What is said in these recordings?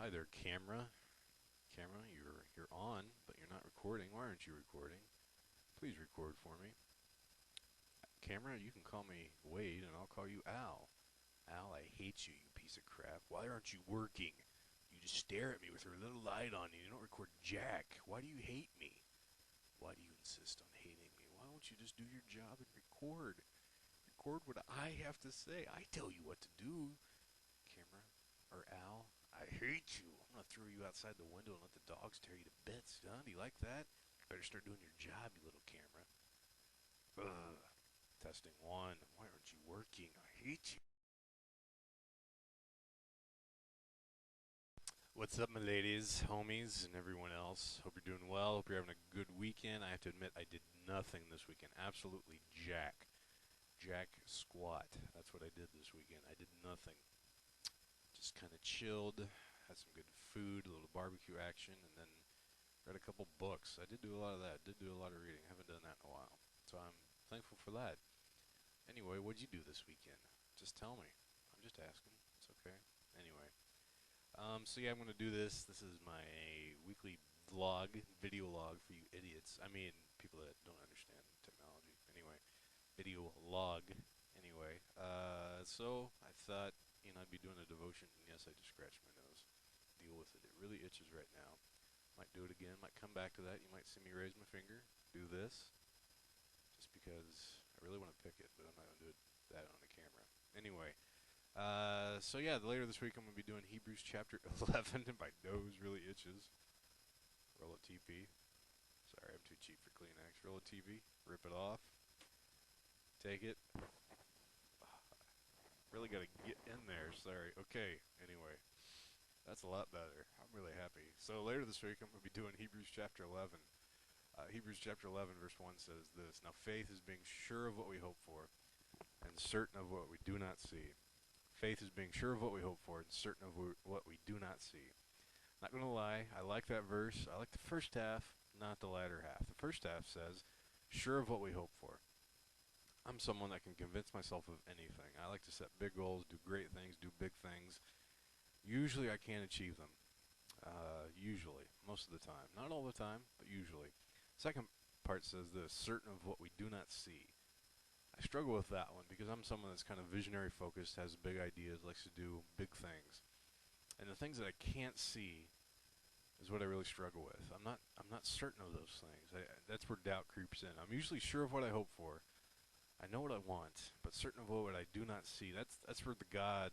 Hi there, camera. Camera, you're on, but you're not recording. Why aren't you recording? Please record for me. Camera, you can call me Wade, and I'll call you Al. Al, I hate you, you piece of crap. Why aren't you working? You just stare at me with your little light on you. You don't record jack. Why do you hate me? Why do you insist on hating me? Why don't you just do your job and record? Record what I have to say. I tell you what to do. Camera, or Al, I hate you. I'm gonna throw you outside the window and let the dogs tear you to bits, huh? Do you like that? Better start doing your job, you little camera. Ugh. Testing one. Why aren't you working? I hate you. What's up, my ladies, homies, and everyone else? Hope you're doing well. Hope you're having a good weekend. I have to admit, I did nothing this weekend. Absolutely jack. Jack squat. That's what I did this weekend. I did nothing. Just kind of chilled, had some good food, a little barbecue action, and then read a couple books. I did do a lot of that. Did do a lot of reading. Haven't done that in a while. So I'm thankful for that. Anyway, what'd you do this weekend? Just tell me. I'm just asking. It's okay. Anyway, so yeah, I'm gonna do this. This is my weekly vlog, video log for you idiots. I mean, people that don't understand technology. Anyway, video log. Anyway, so I thought, I'd be doing a devotion, and yes, I just scratched my nose. Deal with it. It really itches right now. Might do it again. Might come back to that. You might see me raise my finger, do this, just because I really want to pick it, but I'm not gonna do that on the camera. Anyway, so yeah, later this week I'm gonna be doing Hebrews chapter 11, and my nose really itches. Roll a TP. Sorry, I'm too cheap for Kleenex. Roll a TV. Rip it off. Take it. Really gotta get in there. Sorry. Okay. Anyway, that's a lot better. I'm really happy. So later this week I'm gonna be doing Hebrews chapter 11. Hebrews chapter 11 verse 1 says this: Now faith is being sure of what we hope for, and certain of what we do not see. Faith is being sure of what we hope for, and certain of what we do not see. Not gonna lie, I like that verse. I like the first half, not the latter half. The first half says, "Sure of what we hope for." I'm someone that can convince myself of anything. I like to set big goals, do great things, do big things. Usually I can achieve them. Usually, most of the time. Not all the time, but usually. Second part says this: certain of what we do not see. I struggle with that one because I'm someone that's kind of visionary focused, has big ideas, likes to do big things. And the things that I can't see is what I really struggle with. I'm not certain of those things. That's where doubt creeps in. I'm usually sure of what I hope for. I know what I want, but certain of what I do not see. That's where the God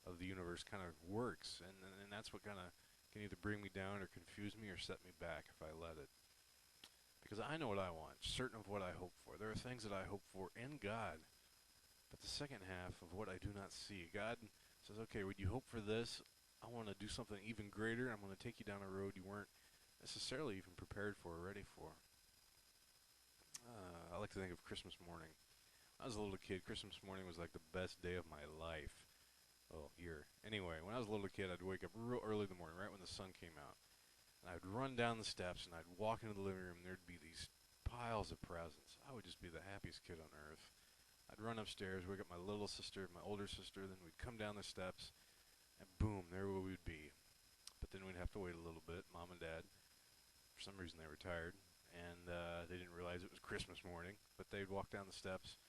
of the universe kind of works, and that's what kind of can either bring me down or confuse me or set me back if I let it. Because I know what I want, certain of what I hope for. There are things that I hope for in God, but the second half of what I do not see, God says, okay, would you hope for this? I want to do something even greater. I'm going to take you down a road you weren't necessarily even prepared for or ready for. I like to think of Christmas morning. When I was a little kid, Christmas morning was like the best day of my life. Well, year. Anyway, when I was a little kid, I'd wake up real early in the morning, right when the sun came out. And I'd run down the steps and I'd walk into the living room and there'd be these piles of presents. I would just be the happiest kid on earth. I'd run upstairs, wake up my little sister, my older sister, then we'd come down the steps, and boom, there we would be. But then we'd have to wait a little bit. Mom and Dad, for some reason, they were tired, and they didn't realize it was Christmas morning. But they'd walk down the steps,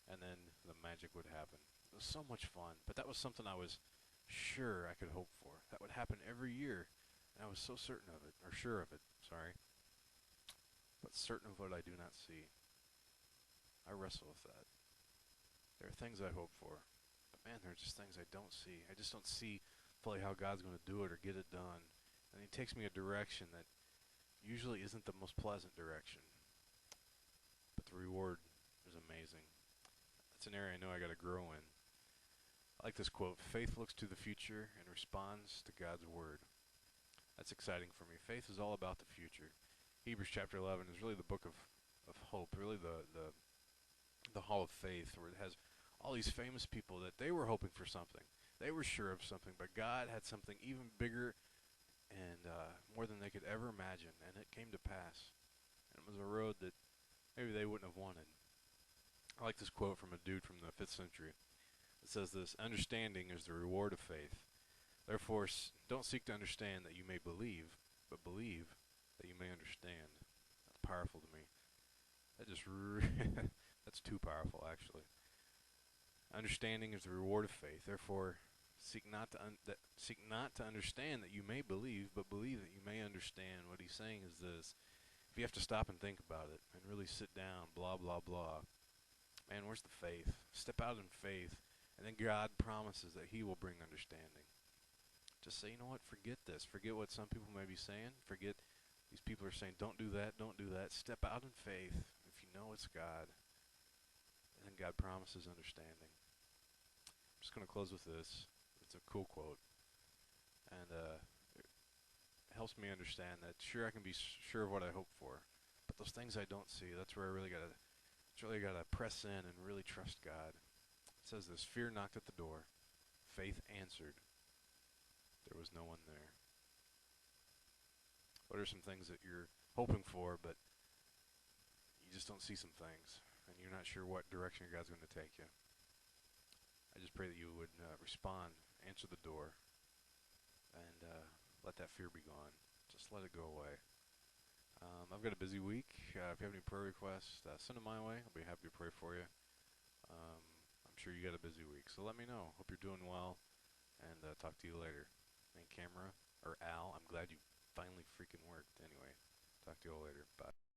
and then the magic would happen. It was so much fun, but that was something I was sure I could hope for. That would happen every year, and I was so certain of it, or sure of it, sorry, but certain of what I do not see. I wrestle with that. There are things I hope for, but man, there are just things I don't see. I just don't see fully how God's going to do it or get it done. And He takes me a direction that usually isn't the most pleasant direction, but the reward is amazing. That's an area I know I got to grow in. I like this quote: faith looks to the future and responds to God's word. That's exciting for me. Faith is all about the future. Hebrews chapter 11 is really the book of hope, really the hall of faith, where it has all these famous people that they were hoping for something. They were sure of something, but God had something even bigger and more than they could ever imagine, and it came to pass. And it was a road that maybe they wouldn't have wanted. I like this quote from a dude from the 5th century. It says this: understanding is the reward of faith. Therefore, don't seek to understand that you may believe, but believe that you may understand. That's powerful to me. That just that's too powerful, actually. Understanding is the reward of faith. Therefore, seek not to understand that you may believe, but believe that you may understand. What he's saying is this: if you have to stop and think about it and really sit down, blah blah blah, man, where's the faith? Step out in faith, and then God promises that He will bring understanding. Just say, you know what? Forget this. Forget what some people may be saying. Forget these people are saying, don't do that, don't do that. Step out in faith. If you know it's God, and then God promises understanding. I'm just going to close with this. It's a cool quote, and it helps me understand that sure I can be sure of what I hope for, but those things I don't see, that's where I really gotta press in and really trust God. It says this: fear knocked at the door, faith answered. There was no one there. What are some things that you're hoping for, but you just don't see some things, and you're not sure what direction God's going to take you? I just pray that you would respond, answer the door, and let that fear be gone. Just let it go away. I've got a busy week. If you have any prayer requests, send them my way. I'll be happy to pray for you. I'm sure you got a busy week, so let me know. Hope you're doing well, and talk to you later. Main camera, or Al, I'm glad you finally freaking worked. Anyway, talk to you all later. Bye.